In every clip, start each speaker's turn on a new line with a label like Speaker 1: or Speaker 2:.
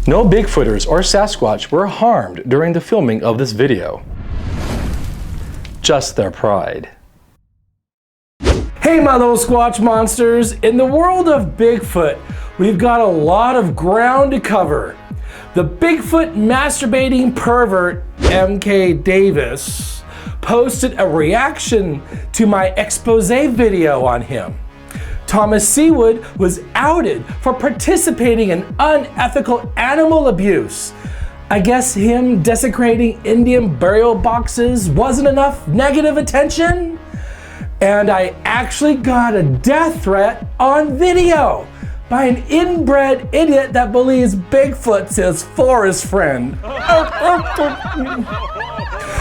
Speaker 1: No Bigfooters or Sasquatch were harmed during the filming of this video. Just their pride. Hey my little Squatch monsters! In the world of Bigfoot, we've got a lot of ground to cover. The Bigfoot masturbating pervert MK Davis posted a reaction to my expose video on him. Thomas Sewid was outed for participating in unethical animal abuse. I guess him desecrating Indian burial boxes wasn't enough negative attention? And I actually got a death threat on video by an inbred idiot that believes Bigfoot's his forest friend.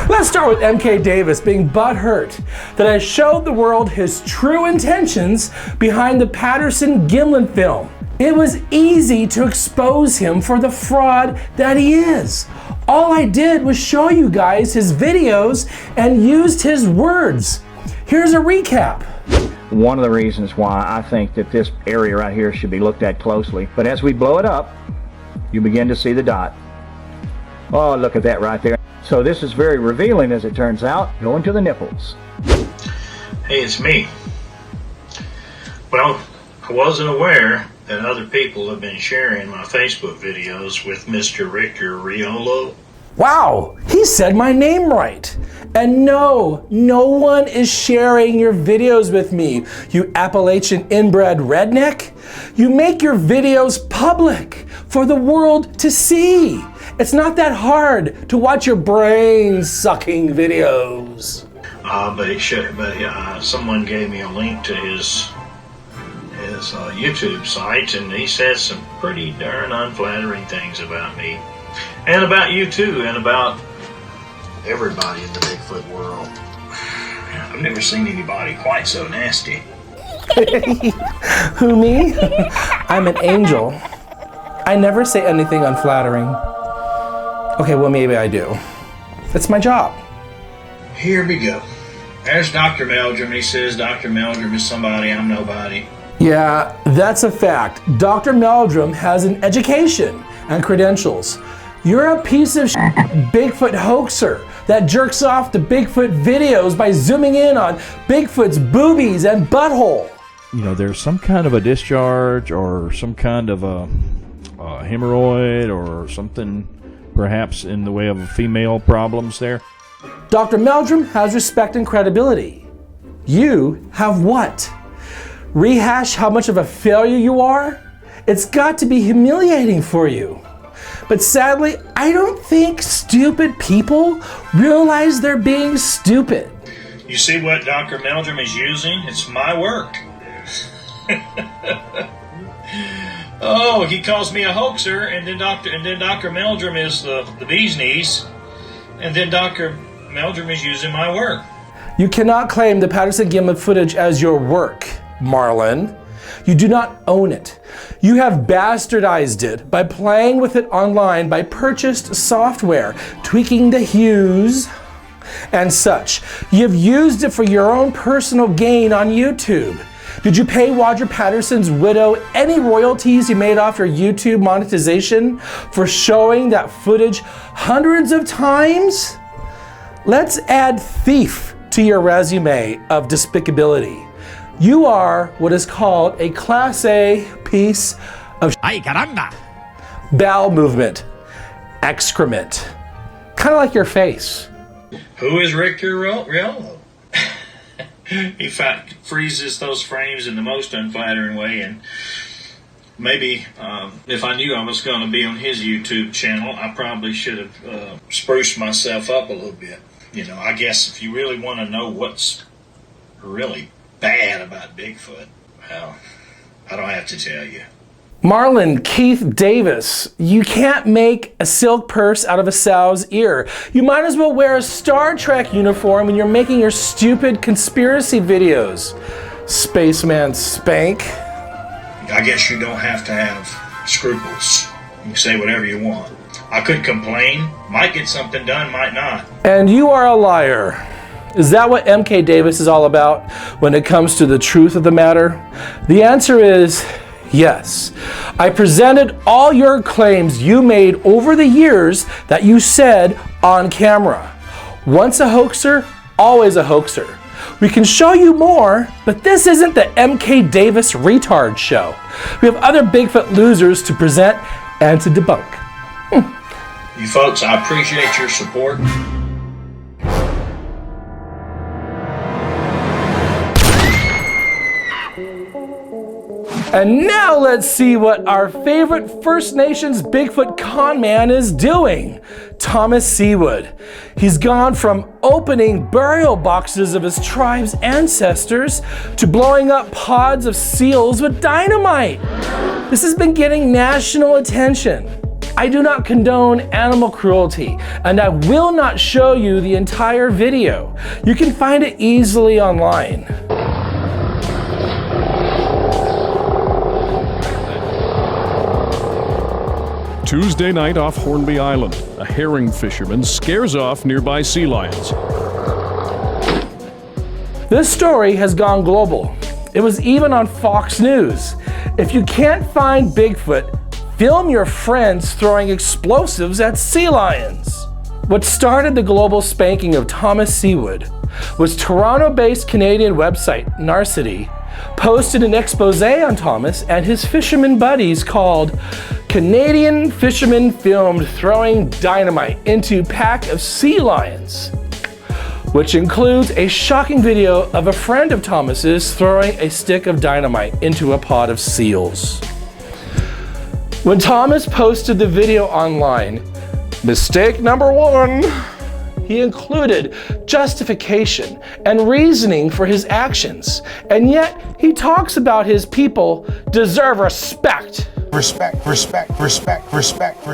Speaker 1: Let's start with MK Davis being butthurt that I showed the world his true intentions behind the Patterson-Gimlin film. It was easy to expose him for the fraud that he is. All I did was show you guys his videos and used his words. Here's a recap.
Speaker 2: One of the reasons why I think that this area right here should be looked at closely. But as we blow it up, you begin to see the dot. Oh, look at that right there. So this is very revealing, as it turns out. Going to the nipples.
Speaker 3: Hey, it's me. Well, I wasn't aware that other people have been sharing my Facebook videos with Mr. Rictor Riolo.
Speaker 1: Wow, he said my name right. And no one is sharing your videos with me, you Appalachian inbred redneck. You make your videos public for the world to see. It's not that hard to watch your brain-sucking videos.
Speaker 3: But it should. But someone gave me a link to his YouTube site, and he said some pretty darn unflattering things about me, and about you too, and about everybody in the Bigfoot world. I've never seen anybody quite so nasty.
Speaker 1: Who, me? I'm an angel. I never say anything unflattering. Okay, well maybe I do. That's my job.
Speaker 3: Here we go. There's Dr. Meldrum. He says Dr. Meldrum is somebody, I'm nobody.
Speaker 1: Yeah, that's a fact. Dr. Meldrum has an education and credentials. You're a piece of Bigfoot hoaxer that jerks off to Bigfoot videos by zooming in on Bigfoot's boobies and butthole.
Speaker 4: You know, there's some kind of a discharge or some kind of a hemorrhoid or something, perhaps in the way of female problems there.
Speaker 1: Dr. Meldrum has respect and credibility. You have what? Rehash how much of a failure you are? It's got to be humiliating for you. But sadly, I don't think stupid people realize they're being stupid.
Speaker 3: You see what Dr. Meldrum is using? It's my work. Oh, he calls me a hoaxer, and then Dr. Meldrum is the bee's knees, and then Dr. Meldrum is using my work.
Speaker 1: You cannot claim the Patterson-Gimlin footage as your work, Marlon. You do not own it. You have bastardized it by playing with it online by purchased software, tweaking the hues and such. You've used it for your own personal gain on YouTube. Did you pay Roger Patterson's widow any royalties you made off your YouTube monetization for showing that footage hundreds of times? Let's add thief to your resume of despicability. You are what is called a Class A piece of bowel movement, excrement. Kind of like your face.
Speaker 3: Who is Rictor Riolo? He freezes those frames in the most unflattering way, and maybe if I knew I was going to be on his YouTube channel, I probably should have spruced myself up a little bit. You know, I guess if you really want to know what's really bad about Bigfoot, well, I don't have to tell you.
Speaker 1: Marlon Keith Davis, you can't make a silk purse out of a sow's ear. You might as well wear a Star Trek uniform when you're making your stupid conspiracy videos. Spaceman Spank.
Speaker 3: I guess you don't have to have scruples. You can say whatever you want. I could complain, might get something done, might not.
Speaker 1: And you are a liar. Is that what MK Davis is all about when it comes to the truth of the matter? The answer is Yes, I presented all your claims you made over the years that you said on camera. Once a hoaxer, always a hoaxer. We can show you more, but this isn't the MK Davis retard show. We have other Bigfoot losers to present and to debunk.
Speaker 3: You folks, I appreciate your support.
Speaker 1: And now let's see what our favorite First Nations Bigfoot con man is doing. Thomas Sewid. He's gone from opening burial boxes of his tribe's ancestors to blowing up pods of seals with dynamite. This has been getting national attention. I do not condone animal cruelty, and I will not show you the entire video. You can find it easily online.
Speaker 5: Tuesday night off Hornby Island, a herring fisherman scares off nearby sea lions.
Speaker 1: This story has gone global. It was even on Fox News. If you can't find Bigfoot, film your friends throwing explosives at sea lions. What started the global spanking of Thomas Sewid was Toronto-based Canadian website Narcity posted an expose on Thomas and his fisherman buddies called Canadian Fishermen Filmed Throwing Dynamite into Pack of Sea Lions, which includes a shocking video of a friend of Thomas's throwing a stick of dynamite into a pod of seals. When Thomas posted the video online, mistake number one, he included justification and reasoning for his actions, and yet he talks about his people deserve respect.
Speaker 6: Respect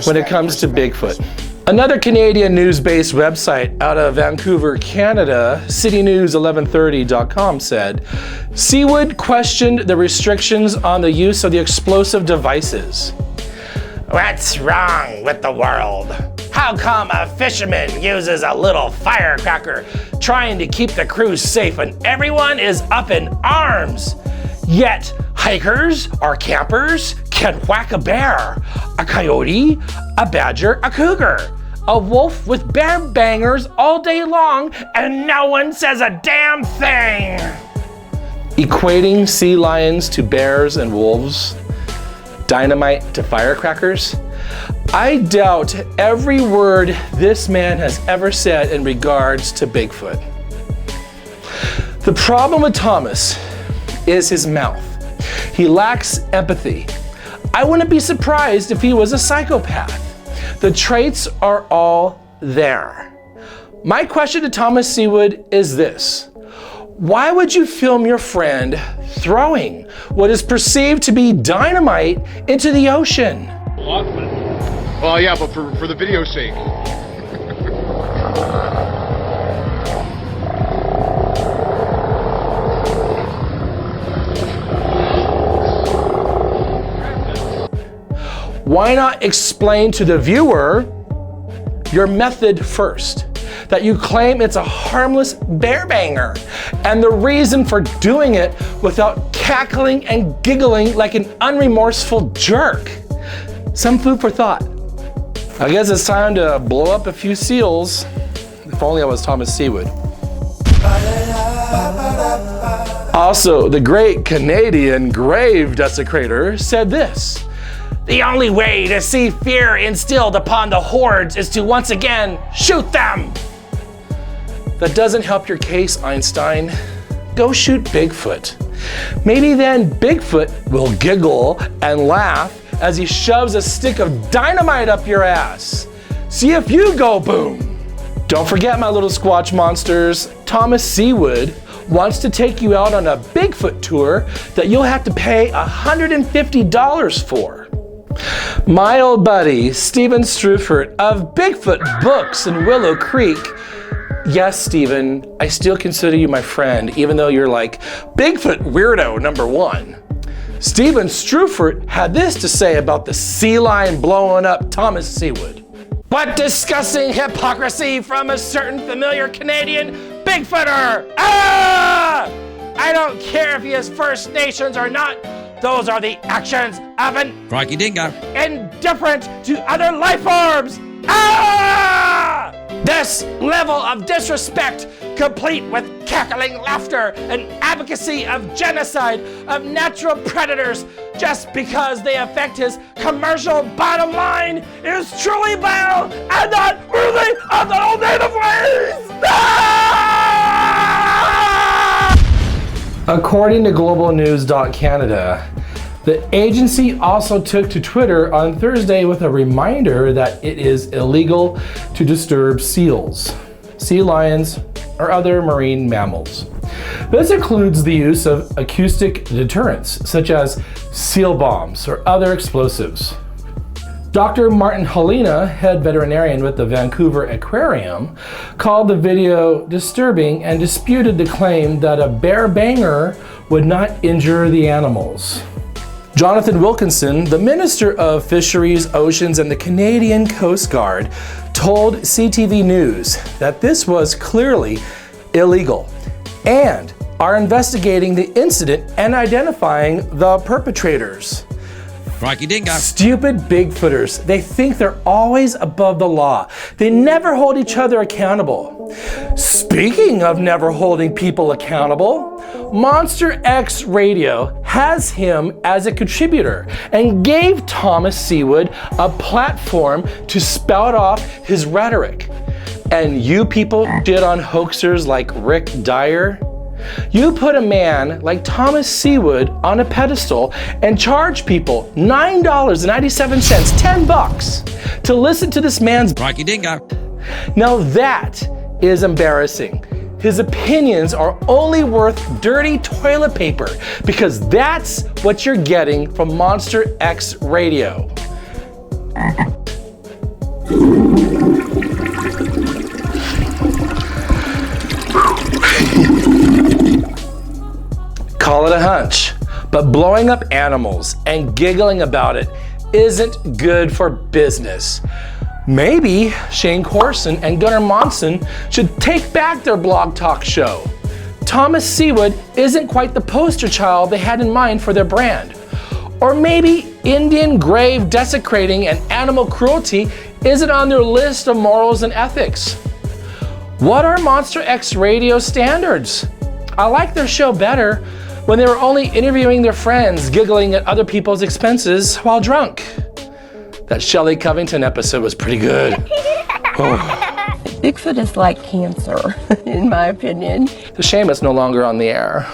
Speaker 1: When it comes to Bigfoot. Another Canadian news-based website out of Vancouver, Canada, citynews1130.com said, Sewid questioned the restrictions on the use of the explosive devices. What's wrong with the world? How come a fisherman uses a little firecracker trying to keep the crew safe when everyone is up in arms? Yet hikers or campers can whack a bear, a coyote, a badger, a cougar, a wolf with bear bangers all day long, and no one says a damn thing. Equating sea lions to bears and wolves, dynamite to firecrackers, I doubt every word this man has ever said in regards to Bigfoot. The problem with Thomas is his mouth. He lacks empathy. I wouldn't be surprised if he was a psychopath. The traits are all there. My question to Thomas Sewid is this. Why would you film your friend throwing what is perceived to be dynamite into the ocean?
Speaker 6: Well, yeah, but for the video's sake.
Speaker 1: Why not explain to the viewer your method first? That you claim it's a harmless bear banger, and the reason for doing it without cackling and giggling like an unremorseful jerk. Some food for thought. I guess it's time to blow up a few seals. If only I was Thomas Sewid. Also, the great Canadian grave desecrator said this. The only way to see fear instilled upon the hordes is to once again shoot them. That doesn't help your case, Einstein. Go shoot Bigfoot. Maybe then Bigfoot will giggle and laugh as he shoves a stick of dynamite up your ass. See if you go boom. Don't forget, my little Squatch monsters, Thomas Sewid wants to take you out on a Bigfoot tour that you'll have to pay $150 for. My old buddy, Steven Strufert of Bigfoot Books in Willow Creek. Yes, Steven, I still consider you my friend, even though you're like Bigfoot weirdo number one. Steven Strufert had this to say about the sea lion blowing up Thomas Sewid. What disgusting hypocrisy from a certain familiar Canadian Bigfooter! Ah! I don't care if he is First Nations or not. Those are the actions of an
Speaker 7: Crikey dingo.
Speaker 1: indifferent to other life forms. Ah! This level of disrespect, complete with cackling laughter and advocacy of genocide of natural predators just because they affect his commercial bottom line, is truly vile and not worthy of the old native ways. Ah! According to globalnews.canada, the agency also took to Twitter on Thursday with a reminder that it is illegal to disturb seals, sea lions, or other marine mammals. This includes the use of acoustic deterrents, such as seal bombs or other explosives. Dr. Martin Helena, head veterinarian with the Vancouver Aquarium, called the video disturbing and disputed the claim that a bear banger would not injure the animals. Jonathan Wilkinson, the Minister of Fisheries, Oceans, and the Canadian Coast Guard, told CTV News that this was clearly illegal and are investigating the incident and identifying the perpetrators.
Speaker 7: Crikey dingo.
Speaker 1: Stupid Bigfooters. They think they're always above the law. They never hold each other accountable. Speaking of never holding people accountable, Monster X Radio has him as a contributor and gave Thomas Sewid a platform to spout off his rhetoric. And you people shit on hoaxers like Rick Dyer? You put a man like Thomas Sewid on a pedestal and charge people $9.97, $10 to listen to this man's
Speaker 7: Crikey dingo.
Speaker 1: Now that is embarrassing. His opinions are only worth dirty toilet paper because that's what you're getting from Monster X Radio. Call it a hunch, but blowing up animals and giggling about it isn't good for business. Maybe Shane Corson and Gunnar Monson should take back their blog talk show. Thomas Sewid isn't quite the poster child they had in mind for their brand. Or maybe Indian grave desecrating and animal cruelty isn't on their list of morals and ethics. What are Monster X Radio standards? I like their show better when they were only interviewing their friends, giggling at other people's expenses while drunk. That Shelley Covington episode was pretty good. Oh.
Speaker 8: Bigfoot is like cancer, in my opinion.
Speaker 1: It's a shame it's no longer on the air.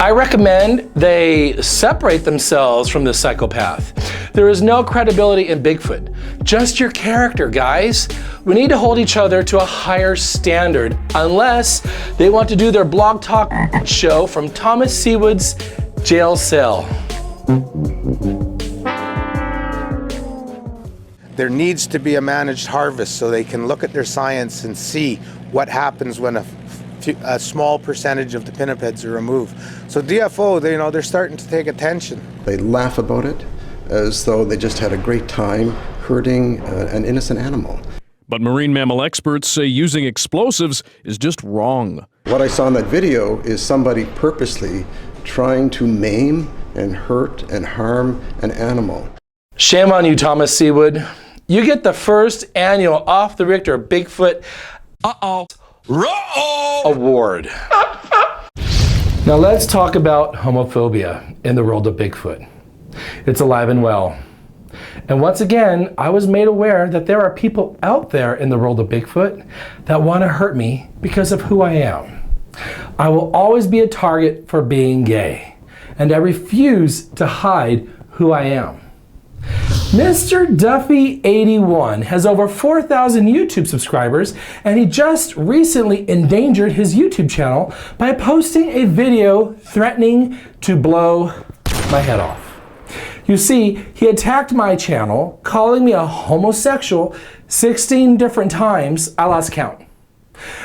Speaker 1: I recommend they separate themselves from this psychopath. There is no credibility in Bigfoot, just your character, guys. We need to hold each other to a higher standard, unless they want to do their blog talk show from Thomas Sewid's jail cell.
Speaker 9: There needs to be a managed harvest so they can look at their science and see what happens when a small percentage of the pinnipeds are removed. So DFO, they're starting to take attention.
Speaker 10: They laugh about it as though they just had a great time hurting an innocent animal.
Speaker 5: But marine mammal experts say using explosives is just wrong.
Speaker 10: What I saw in that video is somebody purposely trying to maim and hurt and harm an animal.
Speaker 1: Shame on you, Thomas Sewid. You get the first annual Off the Rictor Bigfoot award. Now let's talk about homophobia in the world of Bigfoot. It's alive and well. And once again, I was made aware that there are people out there in the world of Bigfoot that want to hurt me because of who I am. I will always be a target for being gay, and I refuse to hide who I am. Mr. Duffy 81 has over 4,000 YouTube subscribers, and he just recently endangered his YouTube channel by posting a video threatening to blow my head off. You see, he attacked my channel, calling me a homosexual 16 different times. I lost count.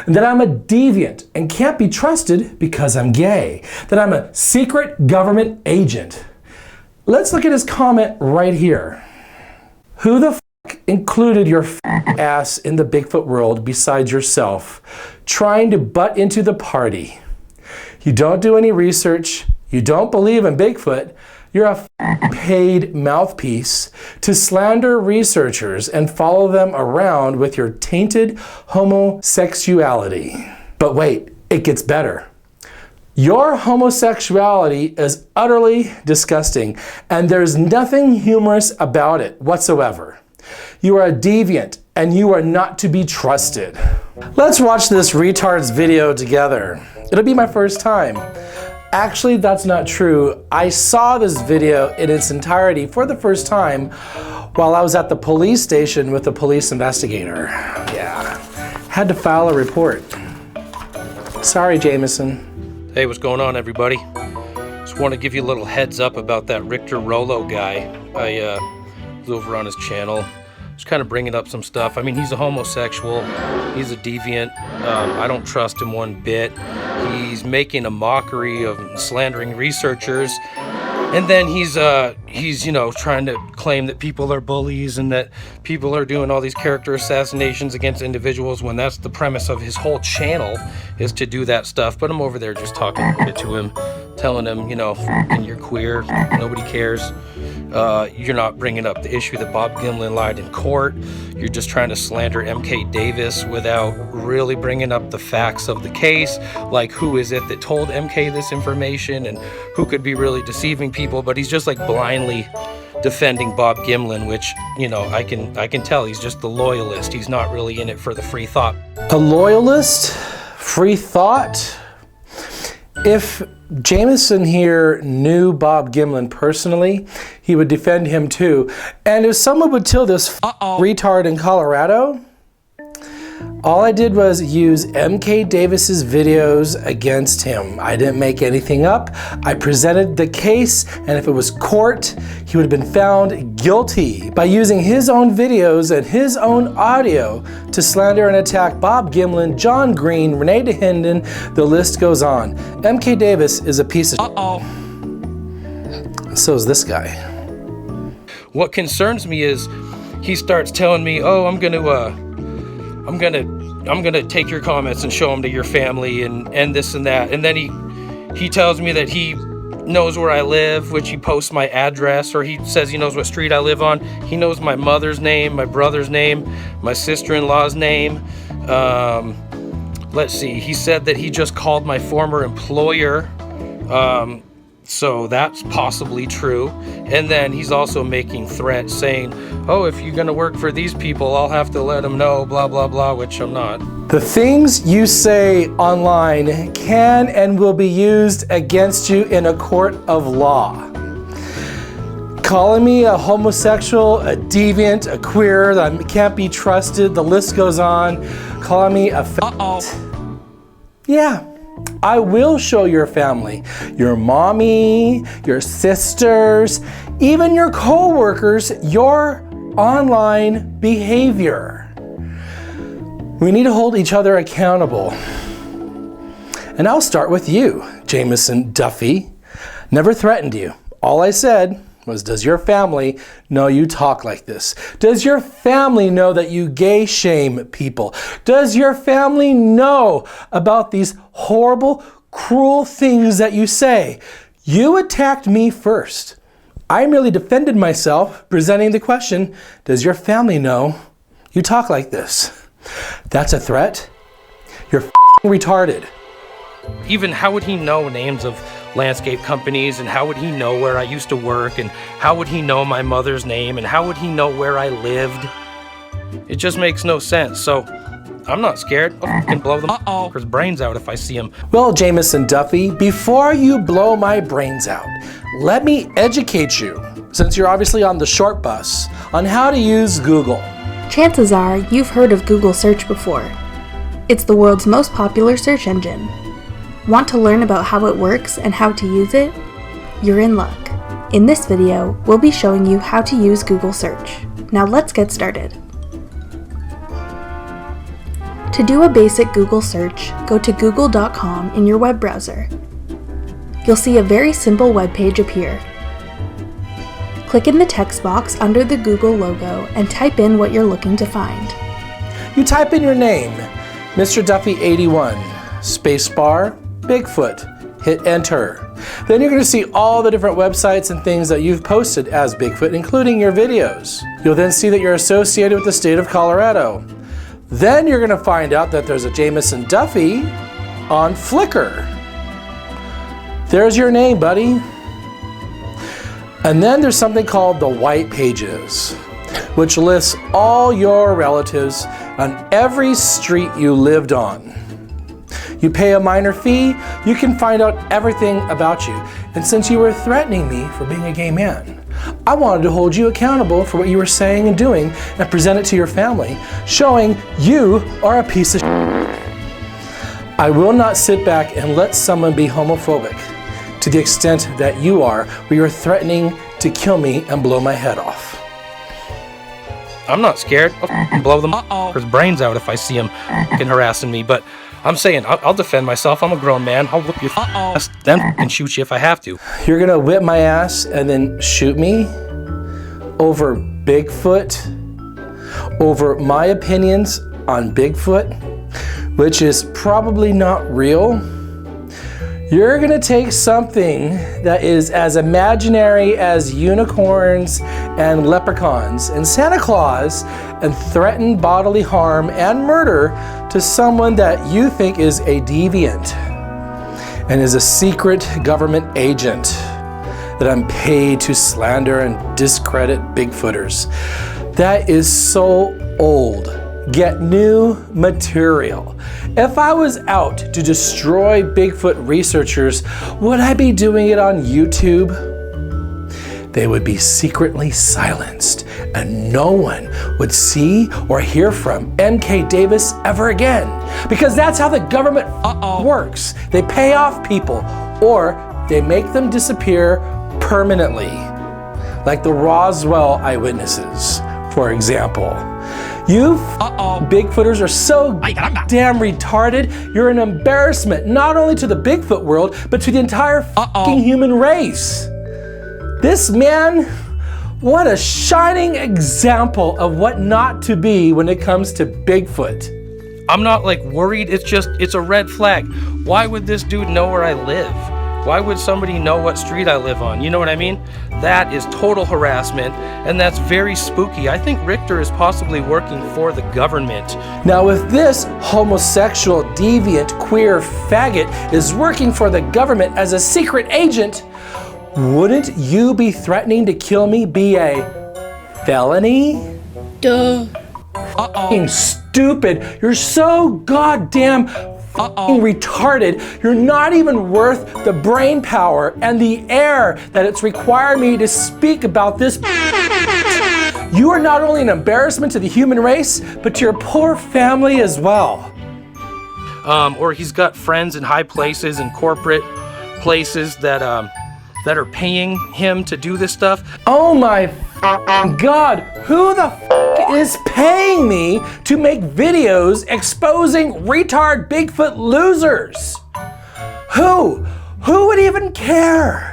Speaker 1: And that I'm a deviant and can't be trusted because I'm gay. That I'm a secret government agent. Let's look at his comment right here. Who the f*** included your ass in the Bigfoot world besides yourself, trying to butt into the party? You don't do any research, you don't believe in Bigfoot, You're a paid mouthpiece to slander researchers and follow them around with your tainted homosexuality. But wait, it gets better. Your homosexuality is utterly disgusting, and there's nothing humorous about it whatsoever. You are a deviant, and you are not to be trusted. Let's watch this retard's video together. It'll be my first time. Actually, that's not true. I saw this video in its entirety for the first time while I was at the police station with the police investigator. Yeah, had to file a report. Sorry, Jameson.
Speaker 11: Hey, what's going on, everybody? Just want to give you a little heads up about that Rictor Riolo guy. I was over on his channel. Just kind of bringing up some stuff. I mean, he's a homosexual. He's a deviant. I don't trust him one bit. He's making a mockery of slandering researchers. And then he's you know, trying to claim that people are bullies and that people are doing all these character assassinations against individuals when that's the premise of his whole channel, is to do that stuff. But I'm over there just talking to him, telling him, you know, f***ing you're queer, nobody cares. You're not bringing up the issue that Bob Gimlin lied in court. You're just trying to slander MK Davis without really bringing up the facts of the case, like who is it that told MK this information and who could be really deceiving people. But he's just like blindly defending Bob Gimlin, which, you know, I can tell he's just the loyalist. He's not really in it for the free thought.
Speaker 1: A loyalist? Free thought? If Jameson here knew Bob Gimlin personally, he would defend him too. And if someone would tell this retard in Colorado, all I did was use MK Davis's videos against him. I didn't make anything up. I presented the case, and if it was court, he would have been found guilty by using his own videos and his own audio to slander and attack Bob Gimlin, John Green, Renee DeHinden, the list goes on. MK Davis is a piece of So is this guy.
Speaker 11: What concerns me is he starts telling me, oh, I'm gonna take your comments and show them to your family and this and that. And then he tells me that he knows where I live, which he posts my address, or he says he knows what street I live on. He knows my mother's name, my brother's name, my sister-in-law's name. Let's see, he said that he just called my former employer. So that's possibly true. And then he's also making threats saying, oh, if you're gonna work for these people, I'll have to let them know, blah, blah, blah, which I'm not.
Speaker 1: The things you say online can and will be used against you in a court of law. Calling me a homosexual, a deviant, a queer, that can't be trusted, the list goes on. Calling me a Yeah. I will show your family, your mommy, your sisters, even your co-workers, your online behavior. We need to hold each other accountable. And I'll start with you, Jameson Duffy. Never threatened you. All I said was, does your family know you talk like this? Does your family know that you gay shame people? Does your family know about these horrible, cruel things that you say? You attacked me first. I merely defended myself, presenting the question, does your family know you talk like this? That's a threat? You're retarded.
Speaker 11: Even how would he know names of landscape companies, and how would he know where I used to work, and how would he know my mother's name, and how would he know where I lived? It just makes no sense. So I'm not scared. I'll fucking blow his brains out if I see him.
Speaker 1: Well, Jameson Duffy, before you blow my brains out, let me educate you, since you're obviously on the short bus, on how to use Google.
Speaker 12: Chances are you've heard of Google Search before. It's the world's most popular search engine. Want to learn about how it works and how to use it? You're in luck. In this video, we'll be showing you how to use Google Search. Now let's get started. To do a basic Google search, go to google.com in your web browser. You'll see a very simple web page appear. Click in the text box under the Google logo and type in what you're looking to find.
Speaker 1: You type in your name, Mr. Duffy 81, spacebar, Bigfoot, hit enter. Then you're going to see all the different websites and things that you've posted as Bigfoot, including your videos. You'll then see that you're associated with the state of Colorado. Then you're going to find out that there's a Jameson Duffy on Flickr. There's your name, buddy. And then there's something called the White Pages, which lists all your relatives on every street you lived on. You pay a minor fee, you can find out everything about you. And since you were threatening me for being a gay man, I wanted to hold you accountable for what you were saying and doing and present it to your family, showing you are a piece of shit. I will not sit back and let someone be homophobic to the extent that you are, where you're threatening to kill me and blow my head off.
Speaker 11: I'm not scared. I'll blow them his brains out if I see him harassing me, but I'm saying I'll defend myself. I'm a grown man. I'll whoop your ass, then and shoot you if I have to.
Speaker 1: You're gonna whip my ass and then shoot me over Bigfoot, over my opinions on Bigfoot, which is probably not real. You're gonna take something that is as imaginary as unicorns and leprechauns and Santa Claus and threaten bodily harm and murder to someone that you think is a deviant and is a secret government agent that I'm paid to slander and discredit Bigfooters. That is so old. Get new material. If I was out to destroy Bigfoot researchers, would I be doing it on YouTube? They would be secretly silenced and no one would see or hear from MK Davis ever again. Because that's how the government works. They pay off people or they make them disappear permanently. Like the Roswell eyewitnesses, for example. You Bigfooters are so damn retarded, you're an embarrassment not only to the Bigfoot world, but to the entire human race. This man, what a shining example of what not to be when it comes to Bigfoot.
Speaker 11: I'm not like worried, it's a red flag. Why would this dude know where I live? Why would somebody know what street I live on? You know what I mean? That is total harassment, and that's very spooky. I think Rictor is possibly working for the government.
Speaker 1: Now, if this homosexual, deviant, queer faggot is working for the government as a secret agent, wouldn't you be threatening to kill me be a felony?
Speaker 13: Duh.
Speaker 1: Fucking stupid. You're so goddamn retarded. You're not even worth the brain power and the air that it's required me to speak about this. You are not only an embarrassment to the human race, but to your poor family as well.
Speaker 11: Or he's got friends in high places and corporate places that are paying him to do this stuff.
Speaker 1: Oh my God, who the is paying me to make videos exposing retard Bigfoot losers? Who would even care?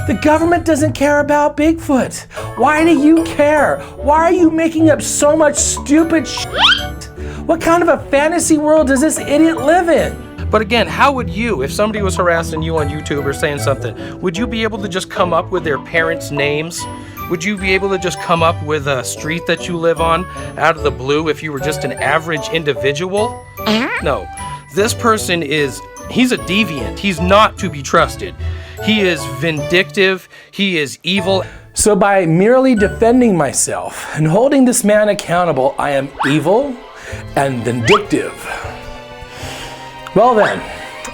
Speaker 1: The government doesn't care about Bigfoot. Why do you care? Why are you making up so much stupid shit? What kind of a fantasy world does this idiot live in?
Speaker 11: But again, how would you, if somebody was harassing you on YouTube or saying something, would you be able to just come up with their parents' names? Would you be able to just come up with a street that you live on out of the blue if you were just an average individual? No. This person he's a deviant. He's not to be trusted. He is vindictive. He is evil.
Speaker 1: So by merely defending myself and holding this man accountable, I am evil and vindictive. Well then,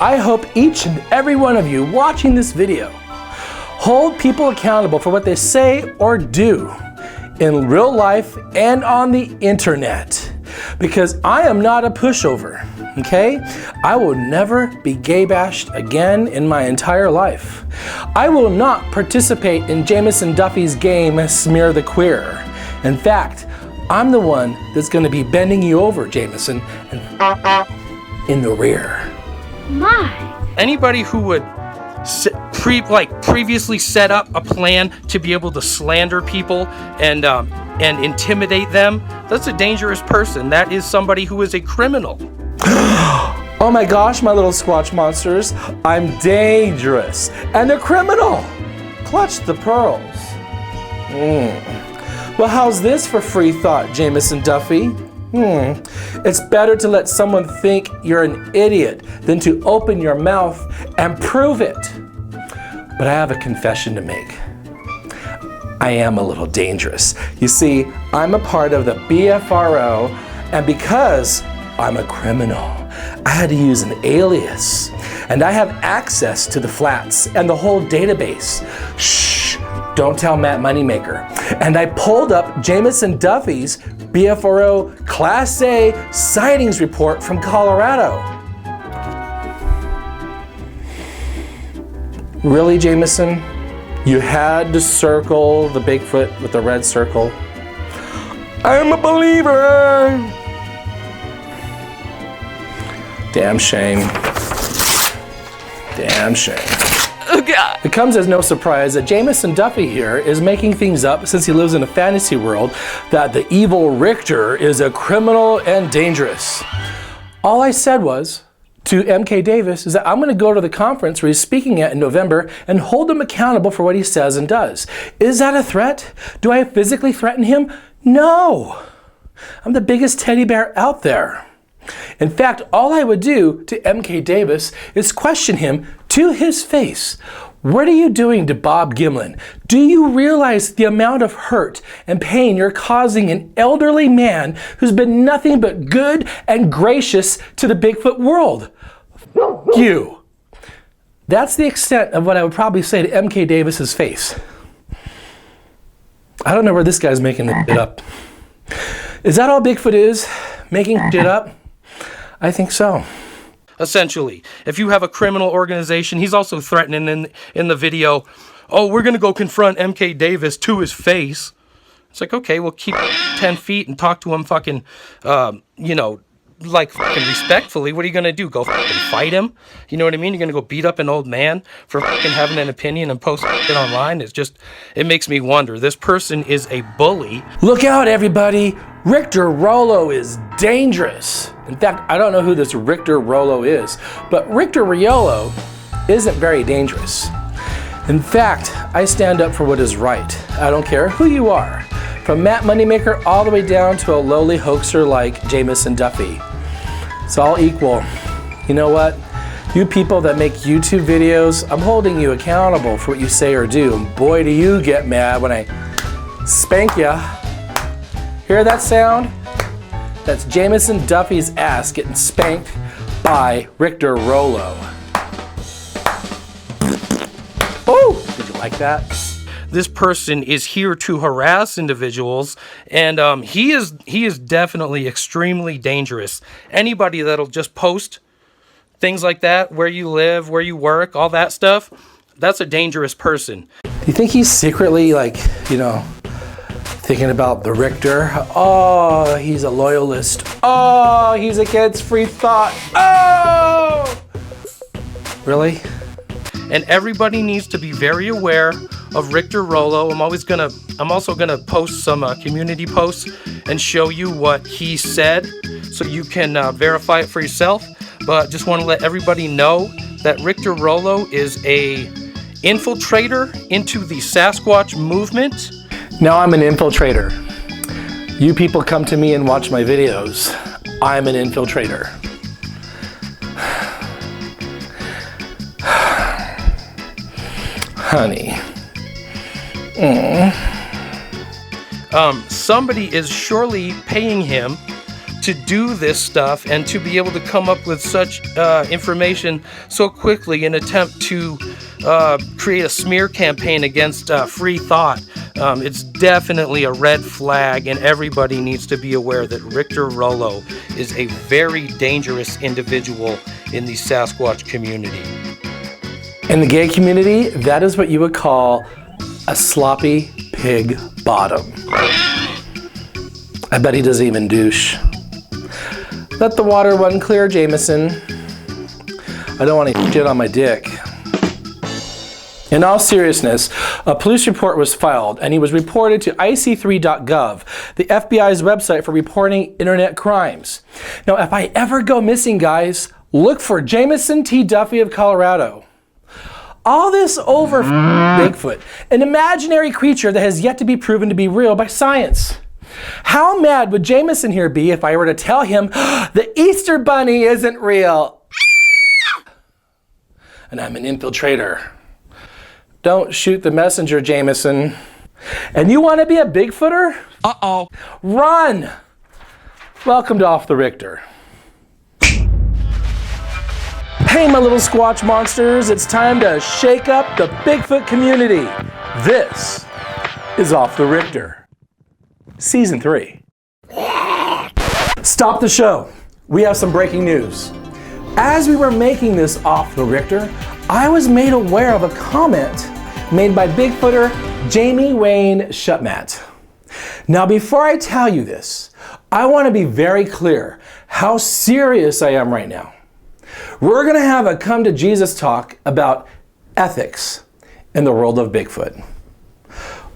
Speaker 1: I hope each and every one of you watching this video hold people accountable for what they say or do in real life and on the internet. Because I am not a pushover, okay? I will never be gay bashed again in my entire life. I will not participate in Jameson Duffy's game Smear the Queer. In fact, I'm the one that's gonna be bending you over, Jameson, and in the rear.
Speaker 13: My.
Speaker 11: Anybody who would previously set up a plan to be able to slander people and intimidate them, that's a dangerous person. That is somebody who is a criminal.
Speaker 1: Oh my gosh, my little Squatch monsters, I'm dangerous and a criminal. Clutch the pearls. Well, how's this for free thought, Jameson Duffy? It's better to let someone think you're an idiot than to open your mouth and prove it. But I have a confession to make. I am a little dangerous. You see, I'm a part of the BFRO, and because I'm a criminal, I had to use an alias, and I have access to the flats and the whole database. Shh, don't tell Matt Moneymaker. And I pulled up Jameson Duffy's BFRO Class A sightings report from Colorado. Really, Jameson? You had to circle the Bigfoot with the red circle? I'm a believer! Damn shame. Damn shame.
Speaker 8: Oh God.
Speaker 1: It comes as no surprise that Jameson Duffy here is making things up since he lives in a fantasy world that the evil Rictor is a criminal and dangerous. All I said was to MK Davis is that I'm going to go to the conference where he's speaking at in November and hold him accountable for what he says and does. Is that a threat? Do I physically threaten him? No. I'm the biggest teddy bear out there. In fact, all I would do to MK Davis is question him to his face. What are you doing to Bob Gimlin? Do you realize the amount of hurt and pain you're causing an elderly man who's been nothing but good and gracious to the Bigfoot world? F you. That's the extent of what I would probably say to MK Davis's face. I don't know where this guy's making this shit up. Is that all Bigfoot is? Making shit up? I think so.
Speaker 11: Essentially, if you have a criminal organization, he's also threatening in the video, oh, we're going to go confront MK Davis to his face. It's like, okay, well, keep 10 feet and talk to him fucking, like fucking respectfully. What are you going to do? Go fucking fight him? You know what I mean? You're going to go beat up an old man for fucking having an opinion and post it online? It makes me wonder. This person is a bully.
Speaker 1: Look out, everybody. Rictor Riolo is dangerous. In fact, I don't know who this Rictor Riolo is, but Rictor Riolo isn't very dangerous. In fact, I stand up for what is right. I don't care who you are, from Matt Moneymaker all the way down to a lowly hoaxer like Jameson Duffy. It's all equal. You know what? You people that make YouTube videos, I'm holding you accountable for what you say or do. And boy, do you get mad when I spank ya. Hear that sound? That's Jameson Duffy's ass getting spanked by Rictor Riolo. Oh, did you like that?
Speaker 11: This person is here to harass individuals, and he is definitely extremely dangerous. Anybody that'll just post things like that, where you live, where you work, all that stuff, that's a dangerous person.
Speaker 1: Do you think he's secretly, thinking about the Rictor? Oh, he's a loyalist. Oh, he's against free thought. Oh! Really?
Speaker 11: And everybody needs to be very aware of Rictor Riolo. I'm also gonna post some community posts and show you what he said, so you can verify it for yourself. But just want to let everybody know that Rictor Riolo is a infiltrator into the Sasquatch movement.
Speaker 1: Now I'm an infiltrator. You people come to me and watch my videos. I'm an infiltrator. Honey.
Speaker 11: Somebody is surely paying him to do this stuff and to be able to come up with such information so quickly in an attempt to create a smear campaign against free thought. It's definitely a red flag, and everybody needs to be aware that Rictor Riolo is a very dangerous individual in the Sasquatch community.
Speaker 1: In the gay community, that is what you would call a sloppy pig bottom. I bet he doesn't even douche. Let the water run clear, Jameson. I don't want any shit on my dick. In all seriousness, a police report was filed and he was reported to ic3.gov, the FBI's website for reporting internet crimes. Now, if I ever go missing, guys, Look for Jameson T. Duffy of Colorado. All this over Bigfoot, an imaginary creature that has yet to be proven to be real by science. How mad would Jameson here be if I were to tell him the Easter Bunny isn't real? And I'm an infiltrator. Don't shoot the messenger, Jameson. And you want to be a Bigfooter?
Speaker 7: Uh-oh.
Speaker 1: Run! Welcome to Off the Rictor. Hey, my little Squatch monsters, it's time to shake up the Bigfoot community. This is Off the Rictor, Season 3. Stop the show. We have some breaking news. As we were making this Off the Rictor, I was made aware of a comment made by Bigfooter Jamie Wayne Shutmat. Now, before I tell you this, I want to be very clear how serious I am right now. We're going to have a come to Jesus talk about ethics in the world of Bigfoot.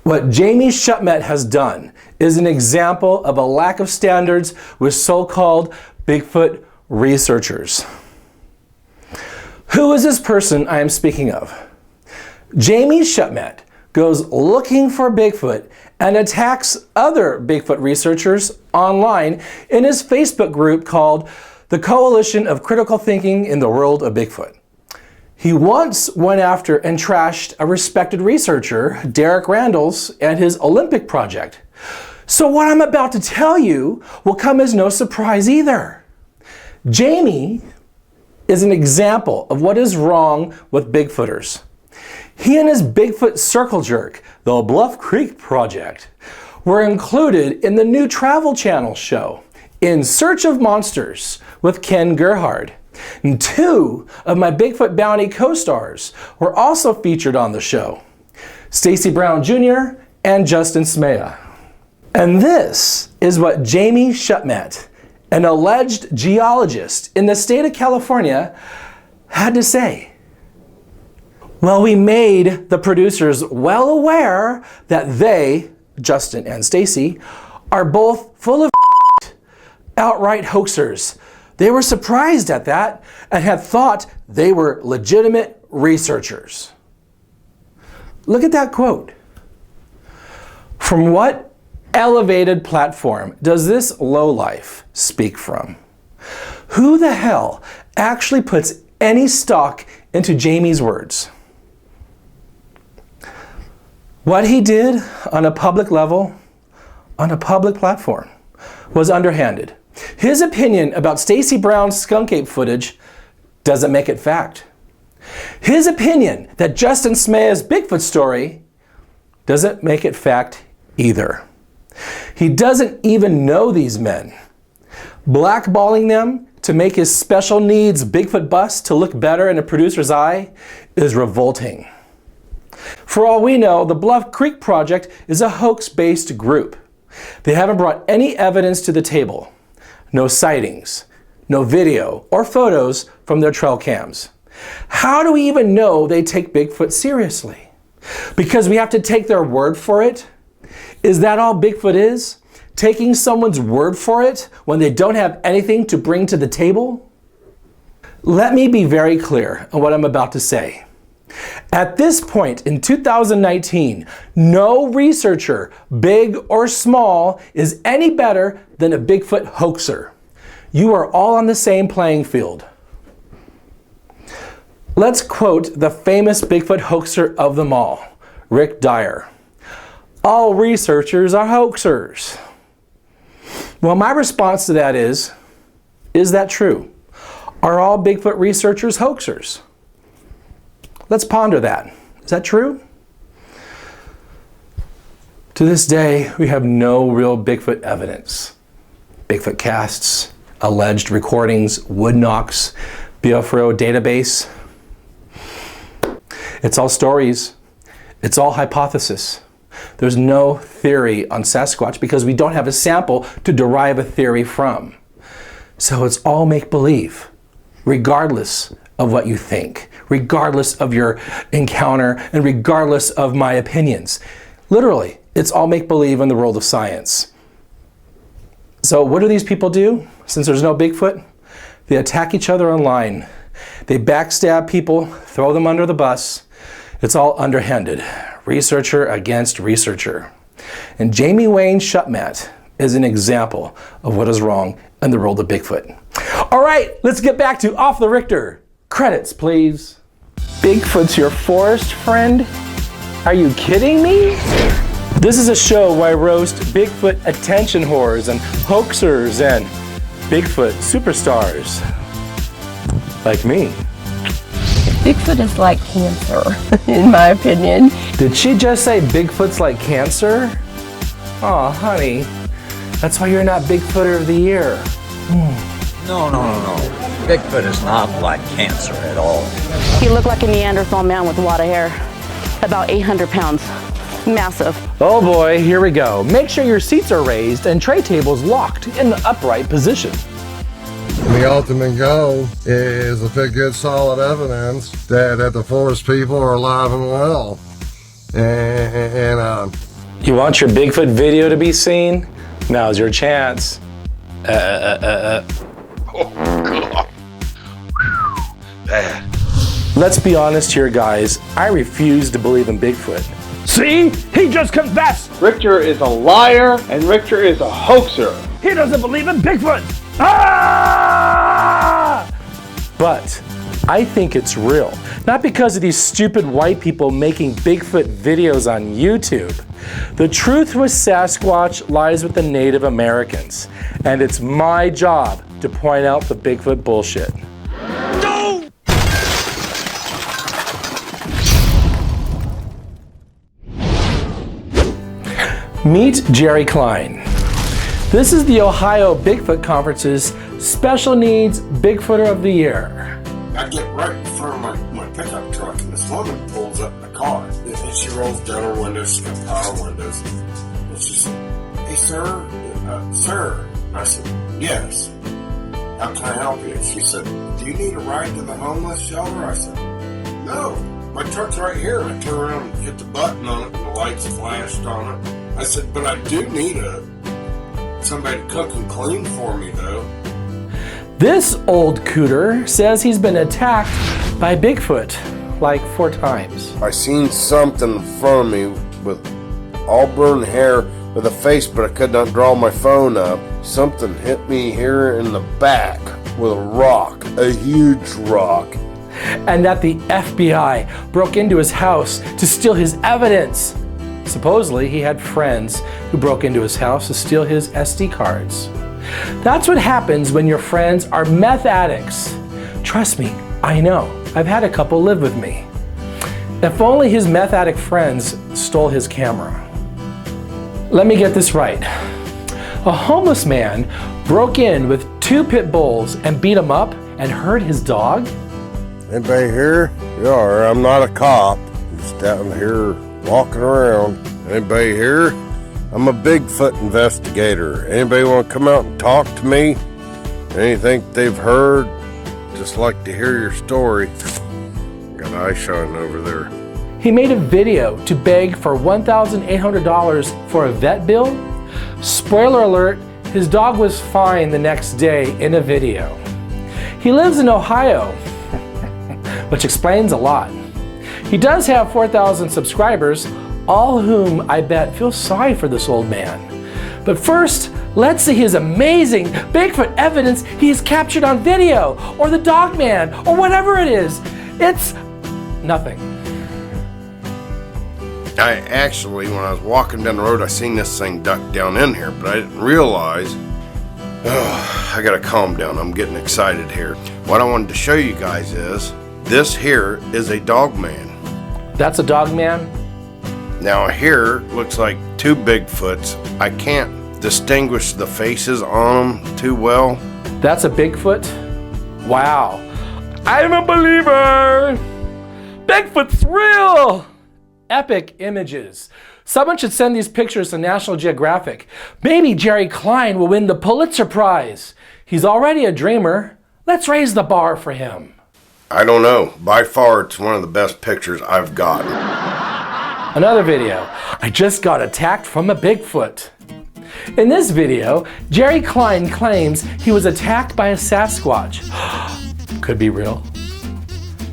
Speaker 1: What Jamie Shutmat has done is an example of a lack of standards with so-called Bigfoot researchers. Who is this person I am speaking of? Jamie Shutmat goes looking for Bigfoot and attacks other Bigfoot researchers online in his Facebook group called the Coalition of Critical Thinking in the World of Bigfoot. He once went after and trashed a respected researcher, Derek Randalls, and his Olympic project. So what I'm about to tell you will come as no surprise either. Jamie is an example of what is wrong with Bigfooters. He and his Bigfoot circle jerk, the Bluff Creek Project, were included in the new Travel Channel show, In Search of Monsters, with Ken Gerhard. And two of my Bigfoot Bounty co-stars were also featured on the show, Stacy Brown Jr. and Justin Smea. And this is what Jamie Shutmat, an alleged geologist in the state of California, had to say. Well, we made the producers well aware that they, Justin and Stacy, are both full of outright hoaxers. They were surprised at that and had thought they were legitimate researchers. Look at that quote. From what elevated platform does this lowlife speak from? Who the hell actually puts any stock into Jamie's words? What he did on a public level, on a public platform, was underhanded. His opinion about Stacy Brown's skunk ape footage doesn't make it fact. His opinion that Justin Smea's Bigfoot story doesn't make it fact either. He doesn't even know these men. Blackballing them to make his special needs Bigfoot bust to look better in a producer's eye is revolting. For all we know, the Bluff Creek Project is a hoax-based group. They haven't brought any evidence to the table. No sightings, no video or photos from their trail cams. How do we even know they take Bigfoot seriously? Because we have to take their word for it? Is that all Bigfoot is? Taking someone's word for it when they don't have anything to bring to the table? Let me be very clear on what I'm about to say. At this point in 2019, no researcher, big or small, is any better than a Bigfoot hoaxer. You are all on the same playing field. Let's quote the famous Bigfoot hoaxer of them all, Rick Dyer. All researchers are hoaxers. Well, my response to that is that true? Are all Bigfoot researchers hoaxers? Let's ponder that. Is that true? To this day, we have no real Bigfoot evidence. Bigfoot casts, alleged recordings, wood knocks, Biafro database. It's all stories. It's all hypothesis. There's no theory on Sasquatch because we don't have a sample to derive a theory from. So it's all make-believe, regardless of what you think, regardless of your encounter, and regardless of my opinions. Literally, it's all make-believe in the world of science. So what do these people do since there's no Bigfoot? They attack each other online. They backstab people, throw them under the bus. It's all underhanded. Researcher against researcher. And Jamie Wayne Shutmat is an example of what is wrong in the world of Bigfoot. All right, let's get back to Off the Rictor. Credits, please. Bigfoot's your forest friend? Are you kidding me? This is a show where I roast Bigfoot attention whores and hoaxers and Bigfoot superstars. Like me.
Speaker 8: Bigfoot is like cancer, in my opinion.
Speaker 1: Did she just say Bigfoot's like cancer? Aw, honey. That's why you're not Bigfooter of the Year.
Speaker 14: No. Bigfoot is not like cancer at all.
Speaker 15: He looked like a Neanderthal man with a lot of hair. About 800 pounds. Massive.
Speaker 1: Oh boy, here we go. Make sure your seats are raised and tray tables locked in the upright position.
Speaker 16: The ultimate goal is to pick good solid evidence that the forest people are alive and well. And
Speaker 1: You want your Bigfoot video to be seen? Now's your chance.
Speaker 17: Oh, God. Bad.
Speaker 1: Let's be honest here, guys. I refuse to believe in Bigfoot. See? He just confessed!
Speaker 18: Rictor is a liar and Rictor is a hoaxer.
Speaker 1: He doesn't believe in Bigfoot! Ah! But I think it's real. Not because of these stupid white people making Bigfoot videos on YouTube. The truth with Sasquatch lies with the Native Americans. And it's my job to point out the Bigfoot bullshit. Meet Jerry Klein. This is the Ohio Bigfoot Conference's Special Needs Bigfooter of the Year.
Speaker 19: I get right in front of my pickup truck and this woman pulls up in the car and she rolls down her windows, she's got power windows, and she said, "Hey sir, sir." I said, "Yes. How can I help you?" She said, "Do you need a ride to the homeless shelter?" I said, "No, my truck's right here." And I turned around and hit the button on it and the lights flashed on it. I said, "But I do need somebody to cook and clean for me though."
Speaker 1: This old cooter says he's been attacked by Bigfoot like 4 times.
Speaker 19: I seen something in front of me with auburn hair with a face, but I could not draw my phone up. Something hit me here in the back with a rock, a huge rock.
Speaker 1: And that the FBI broke into his house to steal his evidence. Supposedly, he had friends who broke into his house to steal his SD cards. That's what happens when your friends are meth addicts. Trust me, I know. I've had a couple live with me. If only his meth addict friends stole his camera. Let me get this right. A homeless man broke in with 2 pit bulls and beat him up and hurt his dog?
Speaker 19: Anybody here? Yeah, I'm not a cop. I'm just down here walking around. Anybody here? I'm a Bigfoot investigator. Anybody want to come out and talk to me? Anything they've heard? Just like to hear your story. Got eye shine over there.
Speaker 1: He made a video to beg for $1,800 for a vet bill. Spoiler alert, his dog was fine the next day in a video. He lives in Ohio, which explains a lot. He does have 4,000 subscribers, all whom I bet feel sorry for this old man. But first, let's see his amazing Bigfoot evidence he has captured on video, or the dog man, or whatever it is. It's nothing.
Speaker 19: I actually, when I was walking down the road, I seen this thing duck down in here, but I didn't realize. I gotta calm down, I'm getting excited here. What I wanted to show you guys is, this here is a dog man.
Speaker 1: That's a dog man?
Speaker 19: Now here looks like 2 Bigfoots. I can't distinguish the faces on them too well.
Speaker 1: That's a Bigfoot? Wow. I'm a believer! Bigfoot's real! Epic images. Someone should send these pictures to National Geographic. Maybe Jerry Klein will win the Pulitzer Prize. He's already a dreamer. Let's raise the bar for him.
Speaker 19: I don't know. By far, it's one of the best pictures I've gotten.
Speaker 1: Another video. I just got attacked from a Bigfoot. In this video, Jerry Klein claims he was attacked by a Sasquatch. Could be real.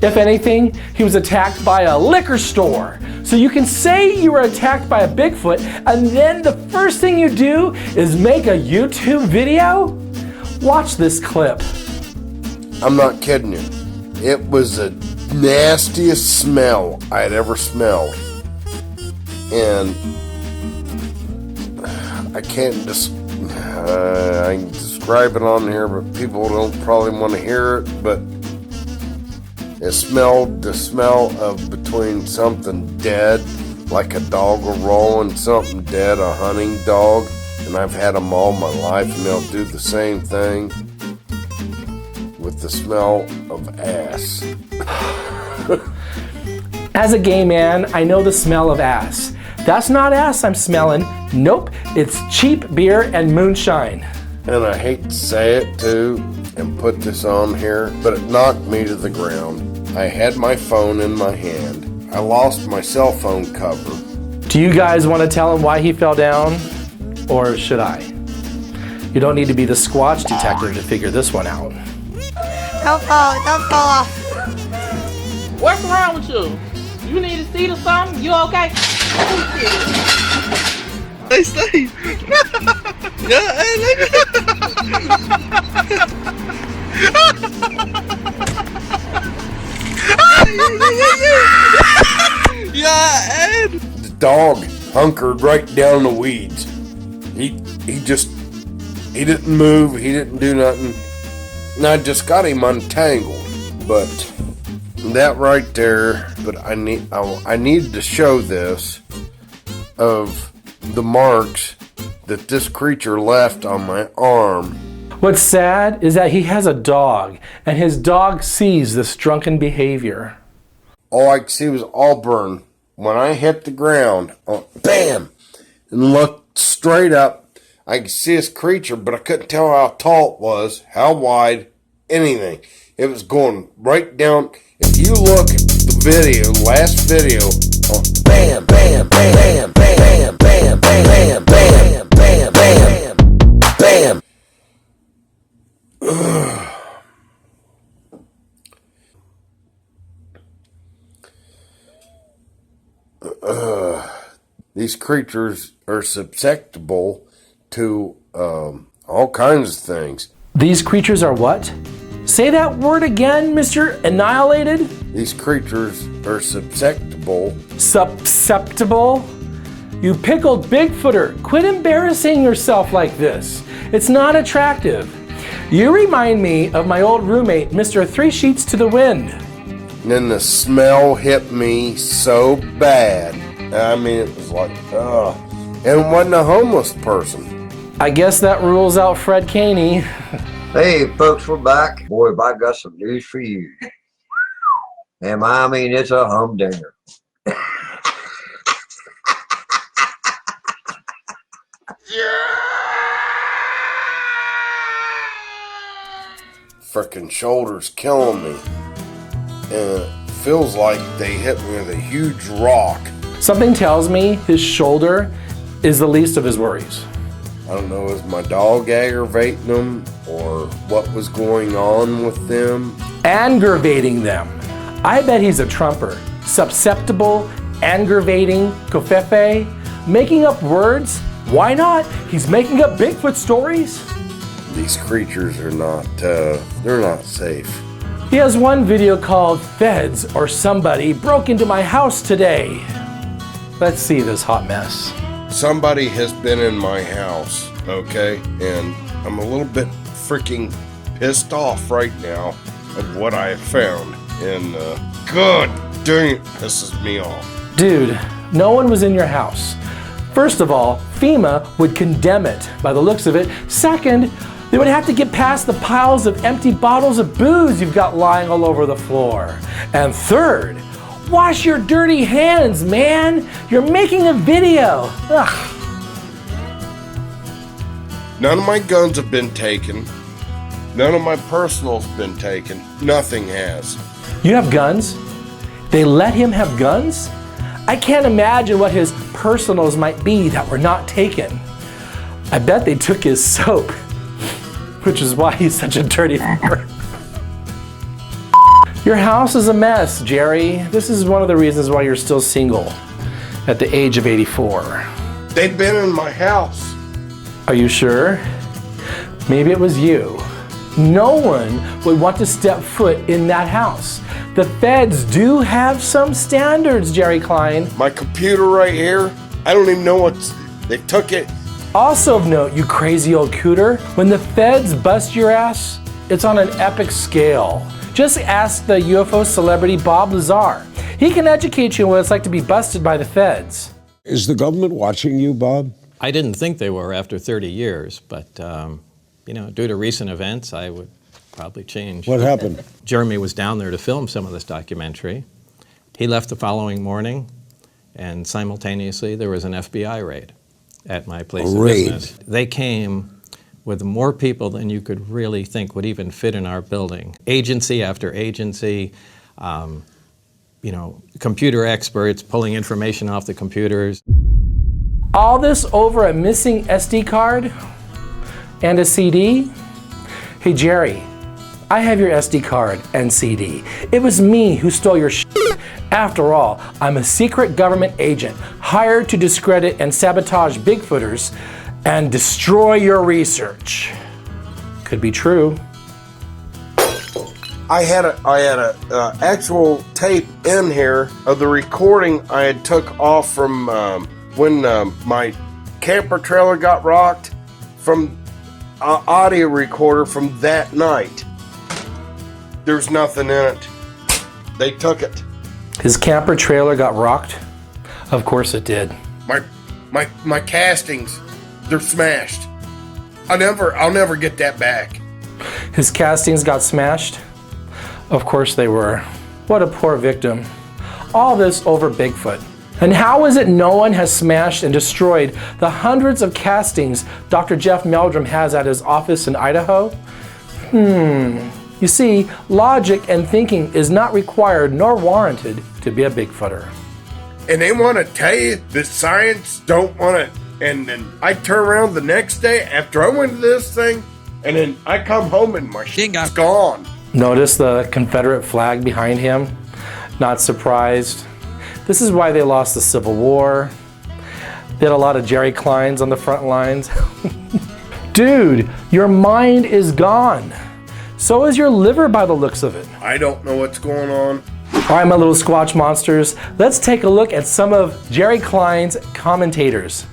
Speaker 1: If anything, he was attacked by a liquor store. So you can say you were attacked by a Bigfoot, and then the first thing you do is make a YouTube video? Watch this clip.
Speaker 16: I'm not kidding you. It was the nastiest smell I had ever smelled. And I can't I can describe it on here, but people don't probably want to hear it, but it smelled the smell of between something dead, like a dog will roll, and something dead, a hunting dog. And I've had them all my life, and they'll do the same thing with the smell of ass.
Speaker 1: As a gay man, I know the smell of ass. That's not ass I'm smelling. Nope, it's cheap beer and moonshine.
Speaker 16: And I hate to say it too, and put this on here, but it knocked me to the ground. I had my phone in my hand. I lost my cell phone cover.
Speaker 1: Do you guys want to tell him why he fell down? Or should I? You don't need to be the Squatch detective to figure this one out.
Speaker 13: Don't fall off.
Speaker 20: What's wrong with you? You need a seat or something? You okay?
Speaker 21: Hey, Steve. Yeah, hey,
Speaker 16: Yeah, Ed. The dog hunkered right down the weeds. He didn't move. He didn't do nothing. And I just got him untangled. But that right there. But I needed to show this of the marks that this creature left on my arm.
Speaker 1: What's sad is that he has a dog, and his dog sees this drunken behavior.
Speaker 16: All I could see was Auburn. When I hit the ground, bam, and looked straight up, I could see this creature, but I couldn't tell how tall it was, how wide, anything. It was going right down. If you look at the video, last video, bam, bam, bam, bam, bam, bam, bam, bam, bam, bam, bam, bam. These creatures are susceptible to all kinds of things.
Speaker 1: These creatures are what? Say that word again, Mr. Annihilated?
Speaker 16: These creatures are susceptible.
Speaker 1: Susceptible? You pickled Bigfooter, quit embarrassing yourself like this. It's not attractive. You remind me of my old roommate, Mr. Three Sheets to the Wind.
Speaker 16: And then the smell hit me so bad. I mean, it was like, ugh. And it wasn't a homeless person.
Speaker 1: I guess that rules out Fred Caney.
Speaker 14: Hey, folks, we're back. Boy, have I got some news for you. And I mean, it's a humdinger.
Speaker 16: Frickin' shoulders killing me. And it feels like they hit me with a huge rock.
Speaker 1: Something tells me his shoulder is the least of his worries.
Speaker 16: I don't know, is my dog aggravating them or what was going on with them?
Speaker 1: Aggravating them. I bet he's a trumper. Susceptible, aggravating, covfefe, making up words. Why not? He's making up Bigfoot stories.
Speaker 16: These creatures are not, they're not safe.
Speaker 1: He has one video called Feds or Somebody Broke Into My House Today. Let's see this hot mess.
Speaker 16: Somebody has been in my house, okay? And I'm a little bit freaking pissed off right now of what I have found. And God dang it, pisses me off.
Speaker 1: Dude, no one was in your house. First of all, FEMA would condemn it by the looks of it. Second, they would have to get past the piles of empty bottles of booze you've got lying all over the floor. And third, wash your dirty hands, man. You're making a video. Ugh.
Speaker 16: None of my guns have been taken. None of my personal's been taken. Nothing has.
Speaker 1: You have guns? They let him have guns? I can't imagine what his personals might be that were not taken. I bet they took his soap, which is why he's such a dirty fucker. Your house is a mess, Jerry. This is one of the reasons why you're still single at the age of 84.
Speaker 16: They've been in my house.
Speaker 1: Are you sure? Maybe it was you. No one would want to step foot in that house. The feds do have some standards, Jerry Klein.
Speaker 16: My computer right here, I don't even know what's... They took it.
Speaker 1: Also of note, you crazy old cooter, when the feds bust your ass, it's on an epic scale. Just ask the UFO celebrity Bob Lazar. He can educate you on what it's like to be busted by the feds.
Speaker 2: Is the government watching you, Bob?
Speaker 22: I didn't think they were after 30 years, but you know, due to recent events, I would probably change.
Speaker 2: What happened?
Speaker 22: Jeremy was down there to film some of this documentary. He left the following morning, and simultaneously there was an FBI raid at my place of business. They came with more people than you could really think would even fit in our building. Agency after agency, you know, computer experts pulling information off the computers.
Speaker 1: All this over a missing SD card and a CD? Hey Jerry, I have your SD card and CD. It was me who stole your shit. After all, I'm a secret government agent hired to discredit and sabotage Bigfooters and destroy your research. Could be true.
Speaker 16: I had a actual tape in here of the recording I had took off from when my camper trailer got rocked, from an audio recorder from that night. There's nothing in it. They took it.
Speaker 1: His camper trailer got rocked? Of course it did.
Speaker 16: My castings, they're smashed. I'll never get that back.
Speaker 1: His castings got smashed? Of course they were. What a poor victim. All this over Bigfoot. And how is it no one has smashed and destroyed the hundreds of castings Dr. Jeff Meldrum has at his office in Idaho? You see, logic and thinking is not required nor warranted to be a Bigfooter.
Speaker 16: And they want to tell you that science don't want to, and then I turn around the next day after I went to this thing, and then I come home and my shit's gone.
Speaker 1: Notice the Confederate flag behind him? Not surprised. This is why they lost the Civil War. They had a lot of Jerry Kleins on the front lines. Dude, your mind is gone. So is your liver by the looks of it.
Speaker 16: I don't know what's going on.
Speaker 1: All right, my little Squatch monsters, let's take a look at some of Jerry Klein's commentators.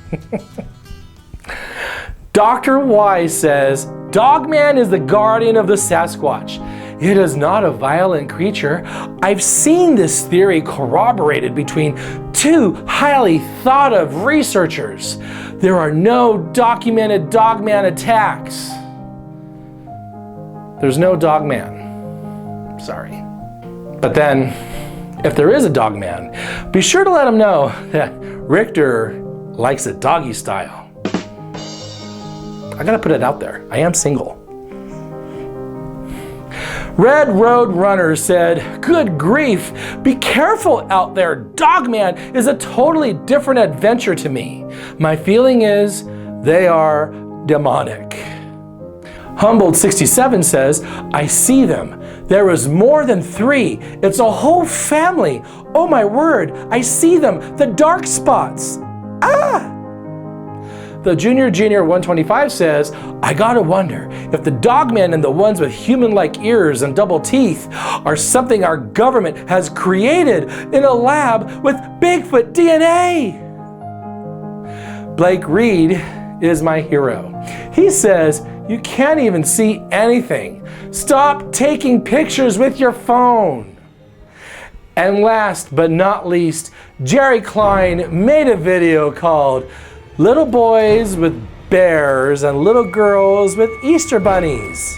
Speaker 1: Dr. Y says, Dogman is the guardian of the Sasquatch. It is not a violent creature. I've seen this theory corroborated between two highly thought of researchers. There are no documented Dogman attacks. There's no Dogman. Sorry. But then, if there is a Dogman, be sure to let him know that Rictor likes it doggy style. I gotta put it out there. I am single. Red Road Runner said, good grief, be careful out there. Dogman is a totally different adventure to me. My feeling is they are demonic. Humboldt67 says, I see them. There is more than 3. It's a whole family. Oh my word, I see them. The dark spots. Ah! The Junior 125 says, I gotta wonder if the Dogman and the ones with human-like ears and double teeth are something our government has created in a lab with Bigfoot DNA. Blake Reed is my hero. He says, you can't even see anything. Stop taking pictures with your phone. And last but not least, Jerry Klein made a video called Little Boys with Bears and Little Girls with Easter Bunnies.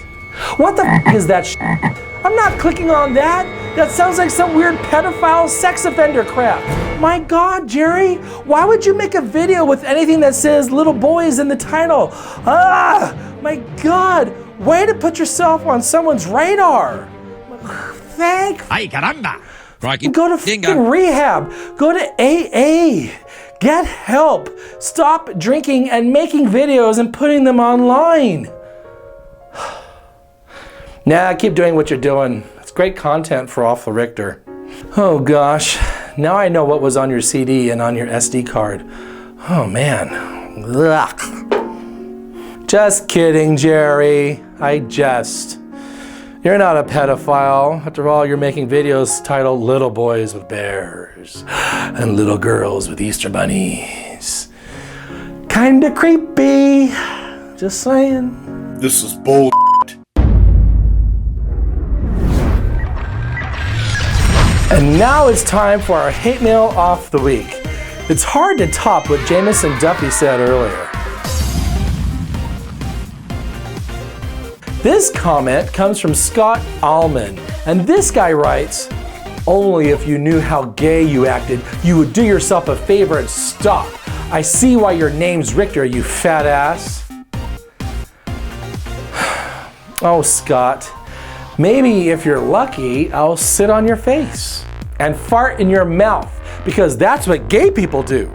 Speaker 1: What the f is that shit? I'm not clicking on that. That sounds like some weird pedophile sex offender crap. My God, Jerry, why would you make a video with anything that says little boys in the title? Ah, my God, way to put yourself on someone's radar. Thank.
Speaker 7: Ay, caramba.
Speaker 1: Go to fucking rehab. Go to AA. Get help. Stop drinking and making videos and putting them online. Nah, keep doing what you're doing. It's great content for Off the Rictor. Oh gosh, now I know what was on your CD and on your SD card. Oh man. Ugh. Just kidding, Jerry. I jest. You're not a pedophile. After all, you're making videos titled Little Boys with Bears and Little Girls with Easter Bunnies. Kinda creepy. Just saying.
Speaker 16: This is bull.
Speaker 1: And now it's time for our hate mail off the week. It's hard to top what Jameson Duffy said earlier. This comment comes from Scott Allman, and this guy writes, "Only if you knew how gay you acted, you would do yourself a favor and stop. I see why your name's Rictor, you fat ass." Oh, Scott, maybe if you're lucky, I'll sit on your face and fart in your mouth, because that's what gay people do.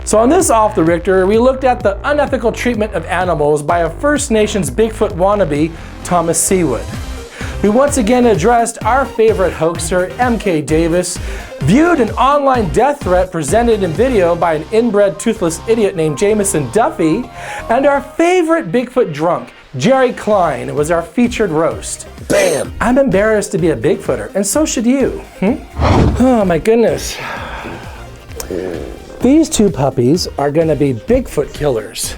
Speaker 1: So on this Off the Rictor, we looked at the unethical treatment of animals by a First Nations Bigfoot wannabe, Thomas Sewid. We once again addressed our favorite hoaxer, MK Davis, viewed an online death threat presented in video by an inbred toothless idiot named Jameson Duffy, and our favorite Bigfoot drunk, Jerry Klein, was our featured roast.
Speaker 16: Bam!
Speaker 1: I'm embarrassed to be a Bigfooter, and so should you. Oh my goodness. These two puppies are gonna be Bigfoot killers.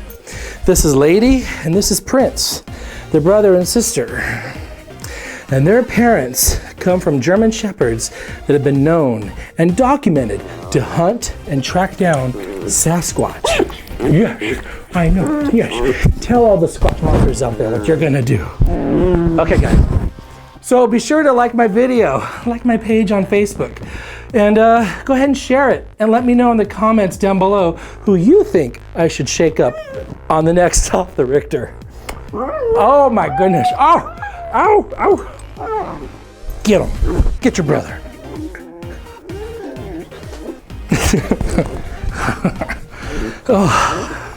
Speaker 1: This is Lady and this is Prince. They're brother and sister. And their parents come from German Shepherds that have been known and documented to hunt and track down Sasquatch. Yes, I know, yes. Tell all the Squatch monsters out there what you're gonna do. Okay, guys. So be sure to like my video, like my page on Facebook, and go ahead and share it, and let me know in the comments down below who you think I should shake up on the next Off the Rictor. Oh my goodness, oh, ow, ow. Get him, get your brother. Oh.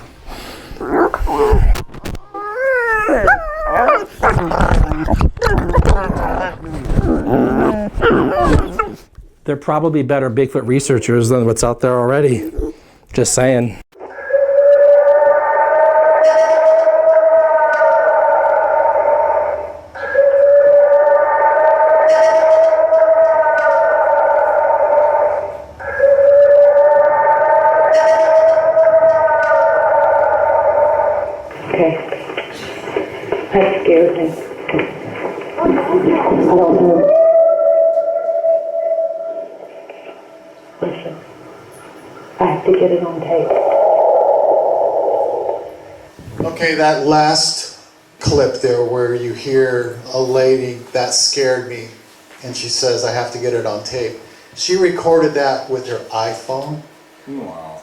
Speaker 1: They're probably better Bigfoot researchers than what's out there already. Just saying.
Speaker 3: Okay. That scares me. I don't know. Listen, I have to get it on tape.
Speaker 4: Okay, that last clip there where you hear a lady, "That scared me," and she says, "I have to get it on tape." She recorded that with her iPhone.
Speaker 19: Wow.